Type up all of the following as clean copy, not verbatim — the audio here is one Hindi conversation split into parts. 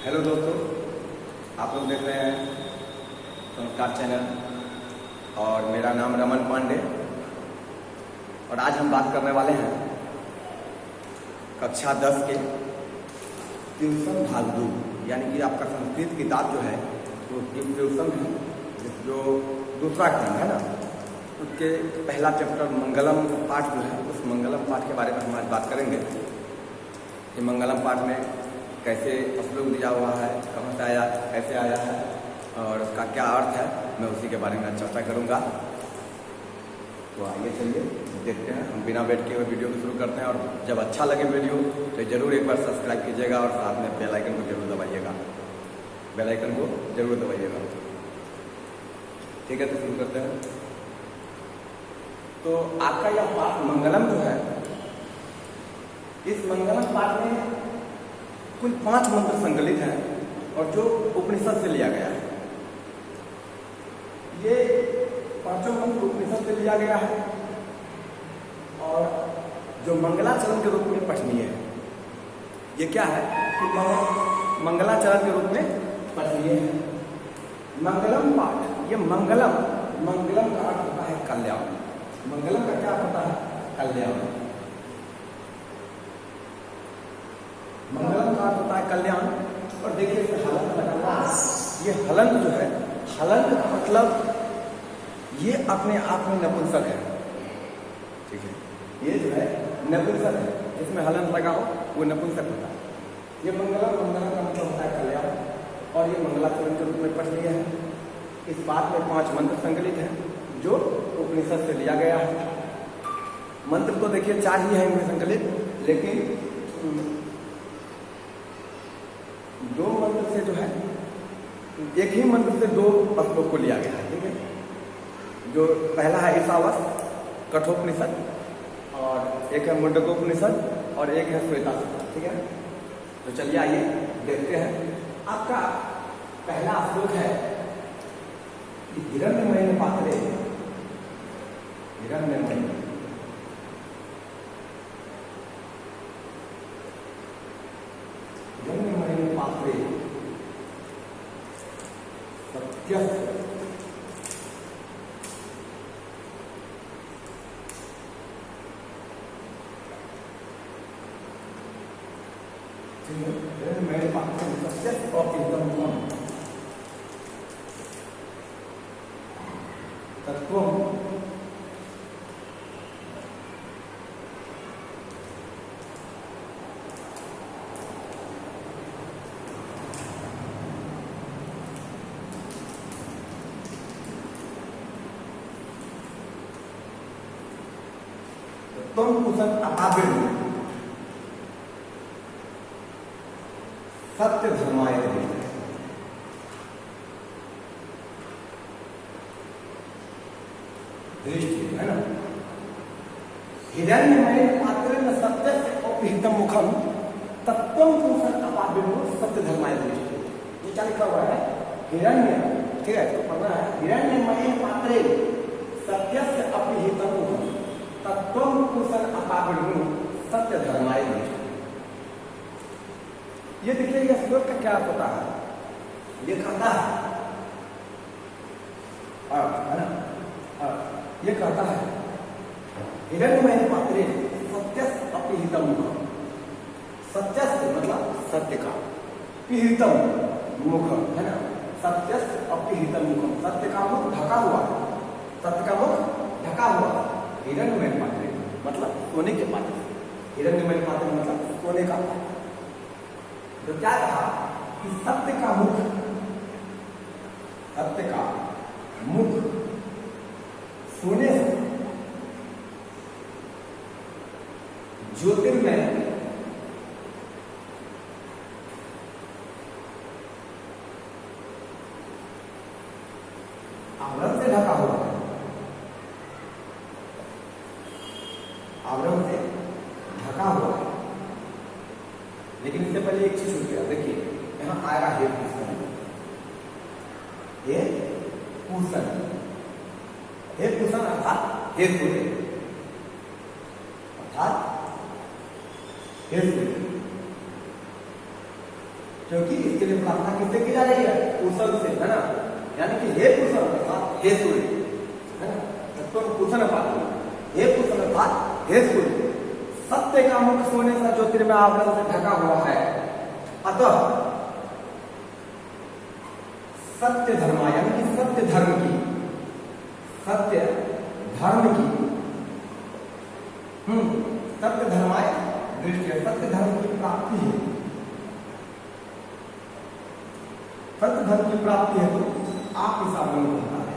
हेलो दोस्तों, आप लोग देख रहे हैं संस्कार चैनल और मेरा नाम रमन पांडे। और आज हम बात करने वाले हैं कक्षा 10 के ट्यूशन भाग 2, यानी कि आपका संस्कृत किताब जो है वो ट्यूशन है, जो दूसरा क्रम है ना, उसके पहला चैप्टर मंगलम पाठ जो है, उस मंगलम पाठ के बारे में हम आज बात करेंगे कि मंगलम पाठ में कैसे श्लोक दिया हुआ है, कहाँ से आया, कैसे आया है और उसका क्या अर्थ है, मैं उसी के बारे में चर्चा करूँगा। तो आइए चलिए देखते हैं। हम बिना वेट किए हुए वीडियो को शुरू करते हैं। और जब अच्छा लगे वीडियो तो ज़रूर एक बार सब्सक्राइब कीजिएगा और साथ में बेल आइकन को जरूर दबाइएगा, बेल आइकन को जरूर दबाइएगा। ठीक है, तो शुरू करते हैं। तो आपका यह पाठ मंगलम जो है, इस मंगलम पाठ में कुल 5 मंत्र संकलित हैं और जो उपनिषद से लिया गया है। ये 5 मंत्र उपनिषद से लिया गया है और जो मंगलाचरण के रूप में पठनीय है। ये क्या है कि मंगलाचरण के रूप में पठनीय है। मंगलम पाठ, ये मंगलम का अर्थ होता है कल्याण। मंगलम का क्या होता है? कल्याण। मंगलम का अर्थ होता है कल्याण। और देखिए इसमें हलंत लगा हुआ है। ये हलंत जो है, हलंत का मतलब ये अपने आप में नपुंसक है। ठीक है, ये जो है नपुंसक है, इसमें हलंत लगा हो वो नपुंसक होता है। ये मंगलम का मतलब होता है कल्याण और ये मंगलाचरण के रूप में पठनीय है। इस पाठ में 5 मंत्र संकलित हैं जो उपनिषद से लिया गया है। मंत्र तो देखिए 4 ही है इनमें संकलित, लेकिन 2 मंत्र से जो है, एक ही मंत्र से 2 श्लोक को लिया गया है। ठीक है, जो पहला है ईशावास कठोपनिषद और एक है मुंडकोपनिषद और एक है श्वेताश्वतर। ठीक है, तो चलिए आइए देखते हैं। आपका पहला श्लोक है कि हिरण्यमय पात्रे, हिरण्यमय पात्रे सत्यस्य मेरे पात्र सत्यस्य और एकदम तत्व तुम कुशल अपाबिल सत्य धर्माय दृष्टि है ना। हिरण्यमय पात्र में सत्य से उपहितम मुखम तत्वम कुशल अपाबिल सत्य धर्माय दृष्टि। ये क्या लिखा हुआ है? हिरण्य, ठीक है, तो पढ़ना है। हिरण्यमय पात्रे सत्य से अपहितम मुखम तत्वम कुशल अपाबिल सत्य धर्माय दृष्टि। ये देखिए यह श्लोक का क्या होता है? ये कहता है ना, ये कहता है हिरण्यमय पात्रे सत्यस्य अपहितम मुखम। सत्यस्य मतलब सत्य का, पिहितम मुखम है ना, सत्यस्य अपहितम मुखम, सत्य का मुख ढका हुआ, सत्य का मुख ढका हुआ। हिरण्यमय पात्रे मतलब सोने के पात्र, हिरण्यमय पात्र मतलब सोने का पात्र। तो क्या कहा कि सत्य का मुख, सत्य का मुख सोने से, ज्योतिर्मय आवरण से ढका हुआ है, आवरण से ढका हुआ है। लेकिन इससे पहले एक चीज हो गया, देखिए यहां आएगा हे पूषण, हे पूषण, हे पूषण अर्थात हे सूर्य, अर्थात हे सूर्य। क्योंकि इसके लिए प्रार्थना किससे की जा रही है? कुशल से, है ना। यानी कि हे कुशल अर्थात हे सूर्य, है ना। तो कुशल पात्र, हे कुशल अर्थात हे सूर्य, सत्य का मुख सोने सा ज्योतिर्मय आवरण से ढका हुआ है, अतः सत्य धर्म यानी कि सत्य धर्म की, सत्य धर्म की, सत्य धर्माय दृष्टि, सत्य धर्म की प्राप्ति है, सत्य धर्म की प्राप्ति है तो आप इस आवरण को बता रहे हैं।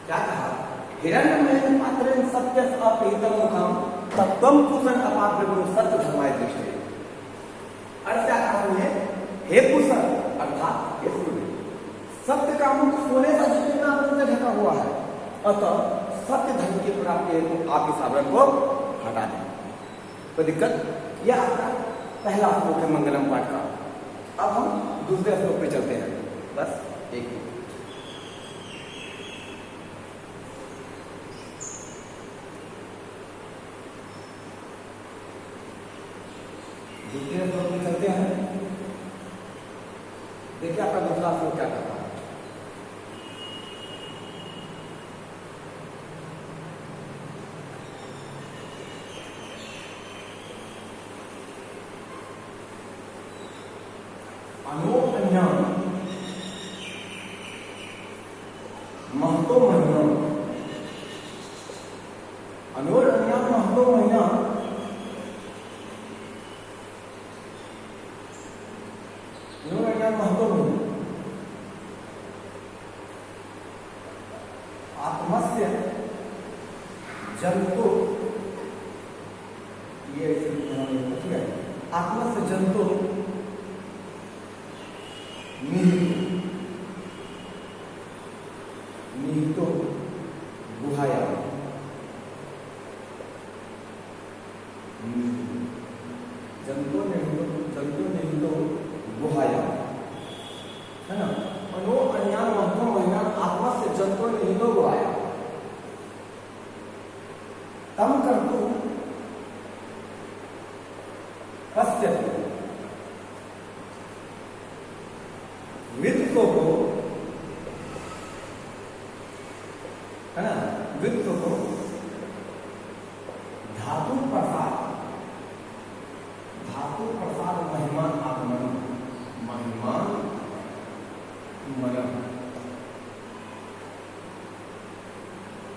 क्या कहा? हिरण्यमय पात्र सत्य अपहितम मुखम तत्वम कुशन अपात्र सत्य धर्माय दृष्टि। अर्थ क्या कहा है? हे कुशन अर्थात हे सूर्य, सत्य का मुख सोने का ज्योतिर्मय से ढका हुआ है, अतः सत्य धर्म की प्राप्ति है तो आप इस आवरण को हटा दें। कोई दिक्कत? यह आपका पहला श्लोक है मंगलम पाठ का। अब हम दूसरे श्लोक पे चलते हैं। बस एक दूसरे श्लोक में चलते हैं। देखिए आपका दूसरा श्लोक क्या कहता है। महतो महीना, अनोर अन्या महतो महीना, अनोर अन्या महतो महीना, आत्मस्य जंतु, ये ठीक है, आत्मस्य जंतु निहितो गुहाया, जंतु निहितो गुहाया, है ना। अनो अन्यान महतो महीना आत्मा से जंतु निहितो गुहाया, तम कर्तु पश्यति वित्तो को, है ना, वित्तो को धातु प्रसाद, धातु प्रसाद महिमान आगमन, महिमान मनन।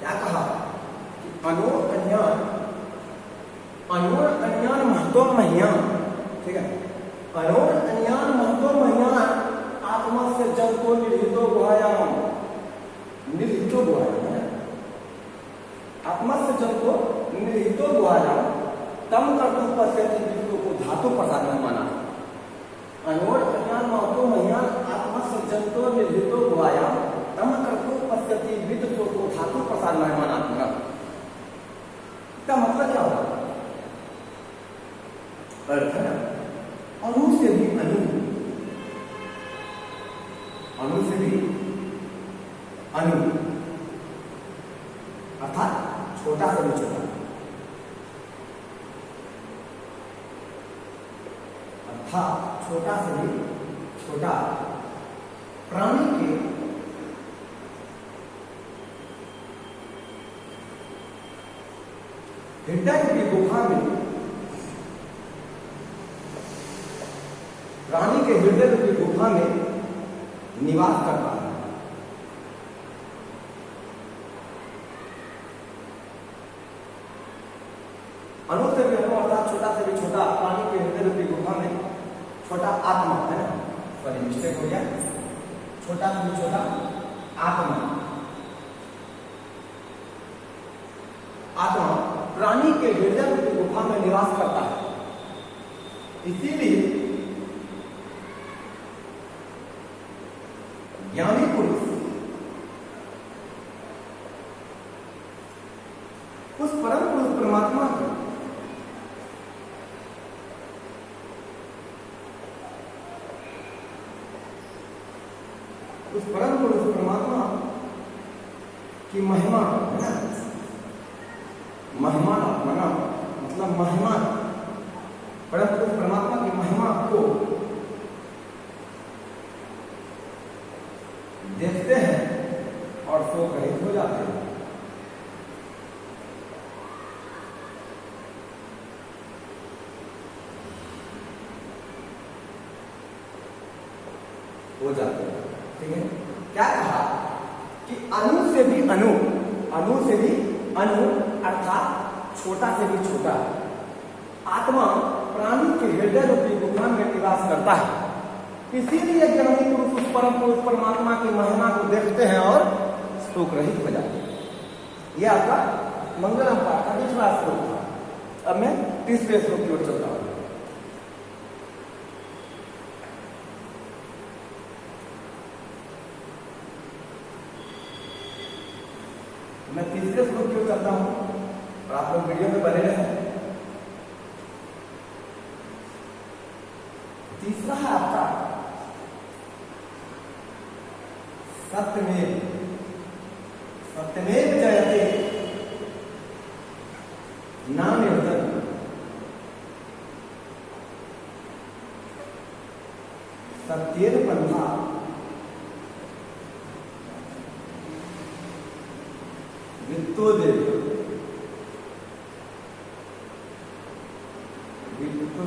क्या कहा? अनोर अन्यान, अनोर अन्यान महतो महियान, ठीक है, अनोर अन्यान महतो महियान आत्मा से जंतो निहितो गुहायाम, निहितो गुहायाम, आत्मा से जंतो निहितो गुहायाम, तम कर्तु पश्यति वित्तो को धातु प्रसाद में माना। अनोर अन्यान महतो महियान आत्मा से जंतो निहितो गुहायाम, तम कर्तु पश्यति वित्तो को धातु प्रसाद में माना। इसका मतलब क्या होगा? अर्थ है अणु से भी अणु, अणु से भी अणु अर्थात छोटा से भी छोटा, अर्थात छोटा से भी छोटा प्राणी के हृदय की गुफा में, प्राणी के हृदय की गुफा में निवास करता है। अणु से भी अणु अर्थात छोटा से भी छोटा प्राणी के हृदय रूपी गुफा में छोटा आत्मा, है ना, सॉरी मिस्टेक हो गया, छोटा से भी छोटा आत्मा, आत्मा प्राणी के हृदय रूपी गुफा में निवास करता है। इसीलिए ज्ञानी पुरुष उस परम पुरुष परमात्मा को उस परम पुरुष परमात्मा की महिमा है ना, महिमा मना मतलब महिमा, परम पुरुष परमात्मा की महिमा को देखते हैं और शोक रहित हो जाते हैं। हो जाते हैं, ठीक है। क्या कहा कि अणु से भी अणु, अणु से भी अणु अर्थात छोटा से भी छोटा आत्मा प्राणी के हृदय रूपी गुफा में निवास करता है। इसीलिए ज्ञानी पुरुष उस परम पुरुष परमात्मा की महिमा को देखते हैं और शोक रहित हो जाते हैं। यह आपका मंगलम पाठ का दूसरा श्लोक था। अब मैं तीसरे श्लोक की ओर चलता हूं। मैं तीसरे श्लोक की ओर चलता हूं और आप लोग वीडियो में बने रहें। तीसरा है आपका सत्यमेव, सत्यमेव जयते नान्यतम, सत्येन पंथा वित्तो देव, वित्तो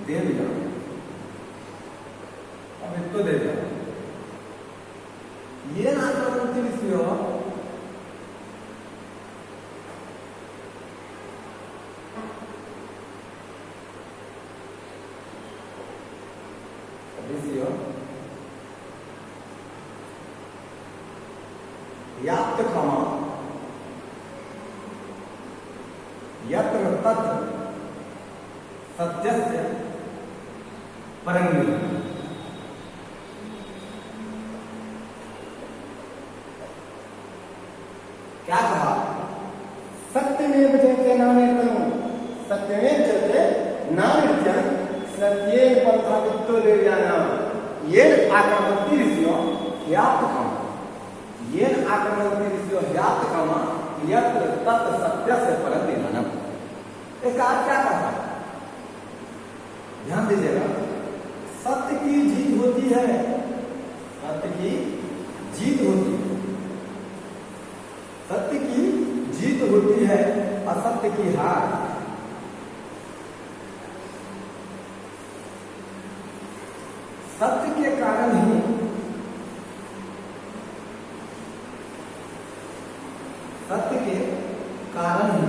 देव, वित्तो देव, ये नाटक विषय यात्त क्षमा यत्र तत्र सत्यस्य परंगति। क्या कहा? सत्यमेव जयते नान्यतम, सत्यमेव जयते नान्यतम, सत्येन पंथा वित्तो देवयानाम। ये आक्रमणती ऋषियों यात्त क्षमा, ये आक्रमणती ऋषियों यात्त क्षमा यत्र तत् सत्यस्य परंगति। एक आज क्या कहा? ध्यान दीजिएगा, सत्य की जीत होती है, सत्य की जीत होती है, सत्य की जीत होती है, असत्य की हार। सत्य के कारण ही सत्य के कारण ही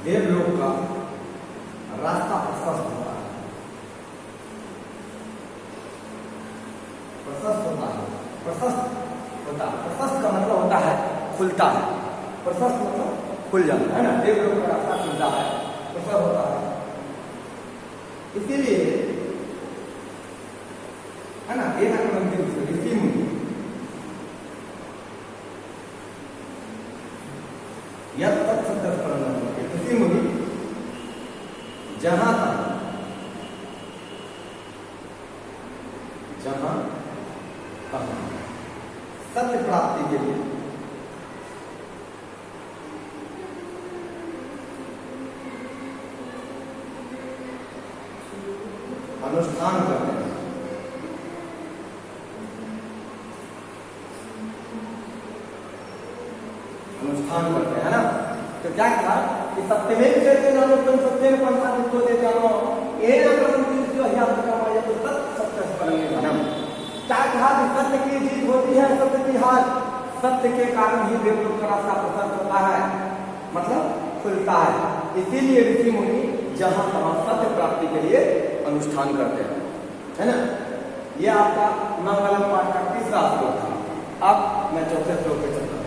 देवलोक का रास्ता प्रशस्त होता है, प्रशस्त होता है, प्रशस्त होता है। प्रशस्त का मतलब होता है खुलता है, प्रशस्त मतलब खुल जाता है ना, देवलोक का रास्ता खुलता है, प्रशस्त होता है। इसीलिए है ना, एक मंदिर ऋषि मुनि यद तक सत्य ऋषि मुनि जहां सत्य प्राप्ति के लिए अनुष्ठान करते हैं, अनुष्ठान करते हैं ना। तो क्या कहा कि सत्यमेव जयते नान्यतम, सत्येन पंथा वित्तो देवयानाम, येन आक्रमणती यात्त क्षमा यत्र तत् सत्यस्य परंगति। क्या कहा कि सत्य की जीत होती है, सत्य की हार। सत्य के कारण ही देवलोक का रास्ता प्रशस्त होता है, मतलब खुलता है। इसीलिए ऋषि मुनि जहां तहां सत्य प्राप्ति के लिए अनुष्ठान करते हैं, है ना। यह आपका मंगलम पाठ का तीसरा श्लोक था। अब मैं चौथे श्लोक पे चलता हूं।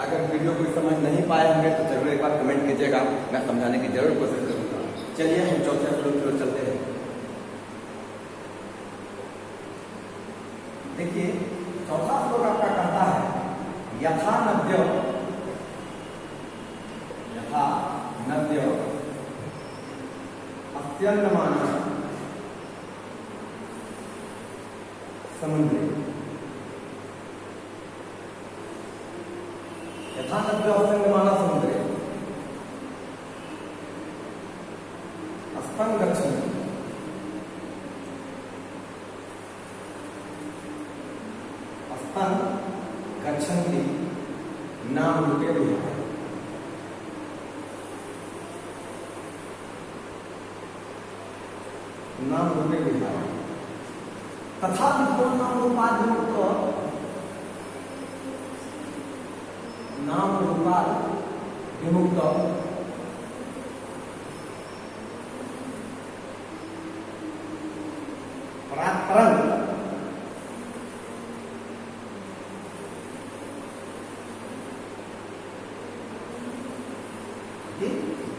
अगर वीडियो कोई समझ नहीं पाए होंगे तो जरूर एक बार कमेंट कीजिएगा, मैं समझाने की जरूर कोशिश करूंगा। चलिए हम चौथे श्लोक की ओर चलते हैं। देखिए चौथा श्लोक आपका कहता है, यथा न नद्य यथा नद्य अस्यन्दमाना समुद्रे यथा नद्य अस्यन्दमाना समुद्रे अस्तं गच्छन्ति अस्तं गच्छन्ति नाम रूपे विहाय नाम रूपे विहाय तथा विद्वान नाम रूपाद नाम रूपाद विमुक्त परात्परम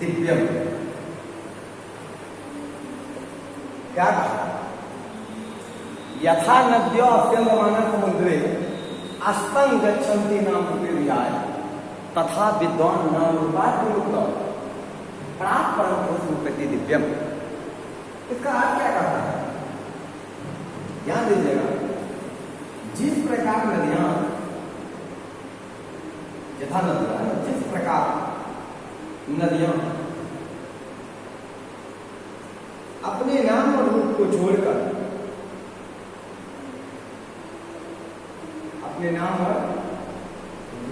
दिव्यम। क्या कहा? यथा नद्यो अस्यन्दमाना समुद्रे अस्तं गच्छन्ति नाम रूपे विहाय तथा विद्वान नाम रूपाद विमुक्त परात्परम पुरुष रूपति दिव्यम। इसका अर्थ क्या कहता है? ध्यान दीजिएगा, जिस प्रकार नदियां यथा नदियां जिस प्रकार नदियां अपने नाम और रूप को छोड़कर अपने नाम और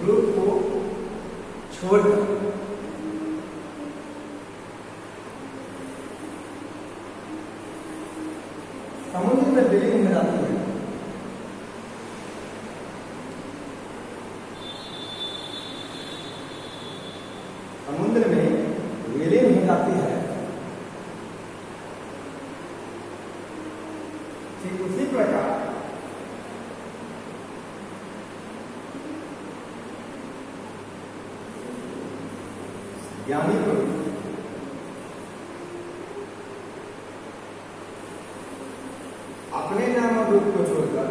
रूप को छोड़कर समुद्र में विलीन हो जाती है, समुद्र में विलीन हो जाती है, ठीक उसी प्रकार ज्ञानी पुरुष अपने नाम और रूप को छोड़कर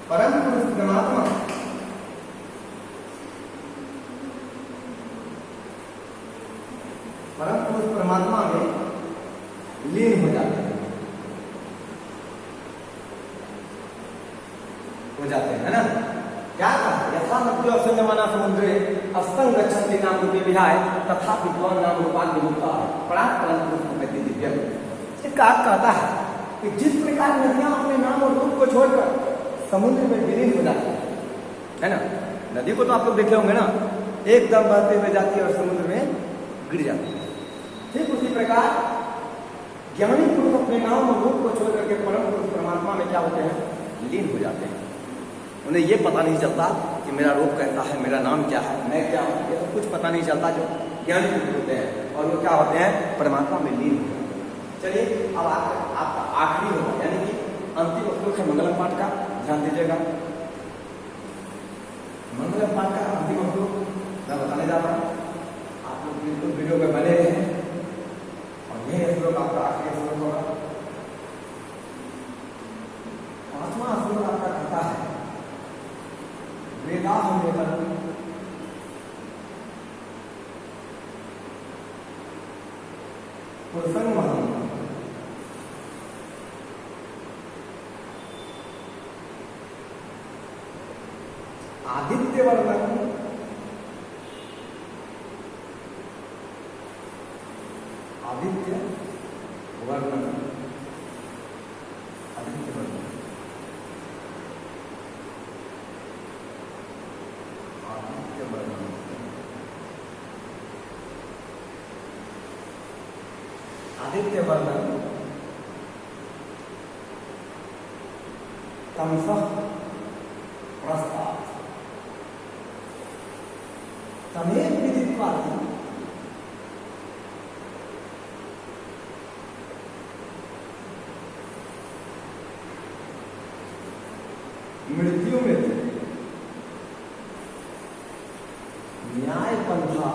परम पुरुष परमात्मा परम पुरुष परमात्मा में लीन हो जाते हैं है ना। क्या कहा? यथा नद्यो अस्यन्दमाना समुद्रे अस्तं गच्छन्ति नाम रूपे विहाय तथा विद्वान नाम रूपाद विमुक्त परात्परम पुरुष रूपति दिव्यम। इसका अर्थ कहता है कि जिस प्रकार नदियां अपने नाम और रूप को छोड़कर समुद्र में विलीन हो जाती है ना। नदी को तो आप लोग देखे होंगे ना, एकदम बहते हुए जाती है और समुद्र में गिर जाती है। ठीक उसी प्रकार ज्ञानी पुरुष अपने नाम और रूप को छोड़ करके परम पुरुष परमात्मा में क्या होते हैं? लीन हो जाते हैं। उन्हें ये पता नहीं चलता कि मेरा रूप कैसा है, मेरा नाम क्या है, मैं क्या हूँ, ये सब कुछ पता नहीं चलता। जो ज्ञानी पुरुष होते हैं और वो क्या होते हैं? परमात्मा में लीन हो जाते हैं। चलिए अब आपका आखिरी होगा, यानी कि अंतिम श्लोक है मंगलम पाठ का। ध्यान दीजिएगा, मंगलम पाठ का अंतिम श्लोक मैं बताने जा रहा हूँ। आप लोग बिल्कुल वीडियो में बने रहे हैं और यह श्लोक आपका आखिरी श्लोक होगा। पांचवा श्लोक आपका कहता है वेदा पुरुषं महं आदित्य वर्णन आदित्य वर्णन आदित्य वर्णन आदित्य वर्णन आदित्य वर्णन तमसः प्रस्ताव तमेव विदित्वाति मृत्यु में न्याय पंथा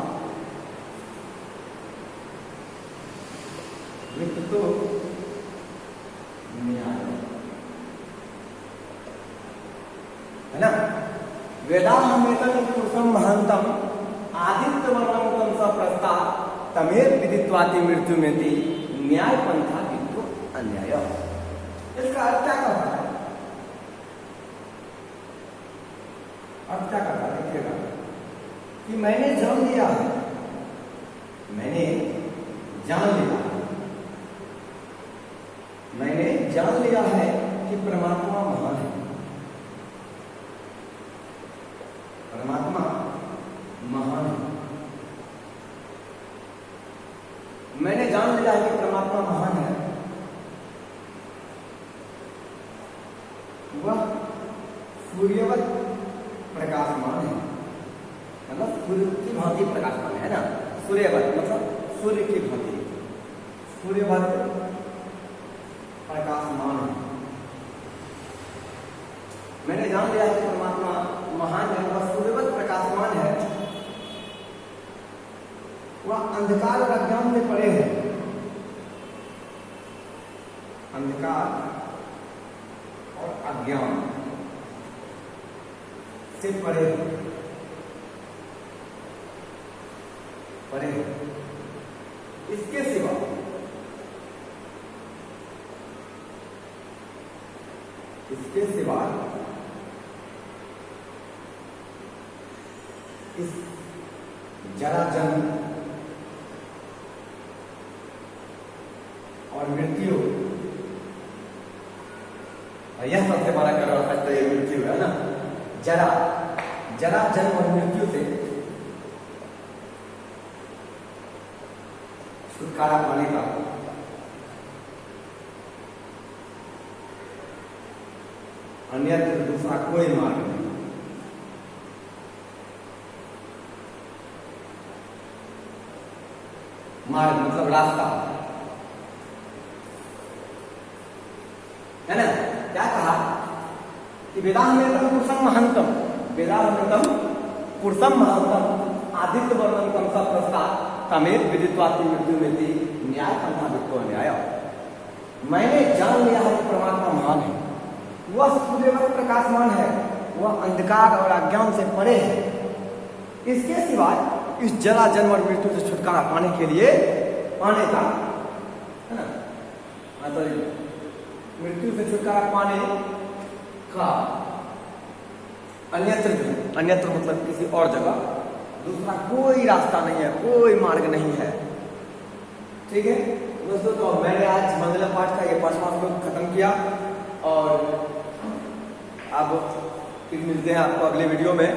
मृत्यु न्याय, है ना। वेदाहमेतम पुरुषम महंतम आदित्य वर्णम तम स प्रस्ताव तमेव विदित्वाति मृत्यु में थी न्याय पंथा विद्रो अन्याय। इसका अर्थ क्या करता है? अर्थ क्या करता है देखिएगा कि मैंने जान लिया है, मैंने जान लिया, मैंने जान लिया है कि परमात्मा महान है, परमात्मा महान है। मैंने जान लिया है कि परमात्मा महान है, वह सूर्यवत प्रकाशमान है, मतलब सूर्य की भांति प्रकाशमान है ना। सूर्यवत मतलब सूर्य की भांति, सूर्यवत प्रकाशमान है। मैंने जान लिया है कि परमात्मा महान है, वह सूर्यवत प्रकाशमान है, वह अंधकार और अज्ञान से परे है, अंधकार और अज्ञान से परे है, परे है। इसके सिवा इस जरा जन्म और मृत्यु, यह सबसे बड़ा कारण है मृत्यु, है ना। जरा जन्म और मृत्यु से छुटकारा पाने का अन्यत्र दूसरा कोई मार्ग नहीं। मार्ग मतलब रास्ता, है ना। क्या कहा कि वेदाहमेतम पुरुषम महंतम, वेदाहमेतम पुरुषम महंतम आदित्य वर्णम तम स प्रस्ताव तमेव विदित्वाति मृत्यु में थी न्याय पंथा विद्रो अन्याय। मैंने जान लिया है कि परमात्मा महान है, वह सूर्यवत प्रकाशमान है, वह अंधकार और अज्ञान से परे है। इसके सिवाय इस जरा जन्म और मृत्यु से छुटकारा पाने के लिए, पाने का, है ना, मतलब मृत्यु से छुटकारा पाने का अन्यत्र मतलब किसी और जगह दूसरा कोई रास्ता नहीं है, कोई मार्ग नहीं है। ठीक है दोस्तों, तो मैंने आज मंगला पाठ का ये 5वां श्लोक खत्म किया और अब फिर मिलते हैं आपको अगले वीडियो में।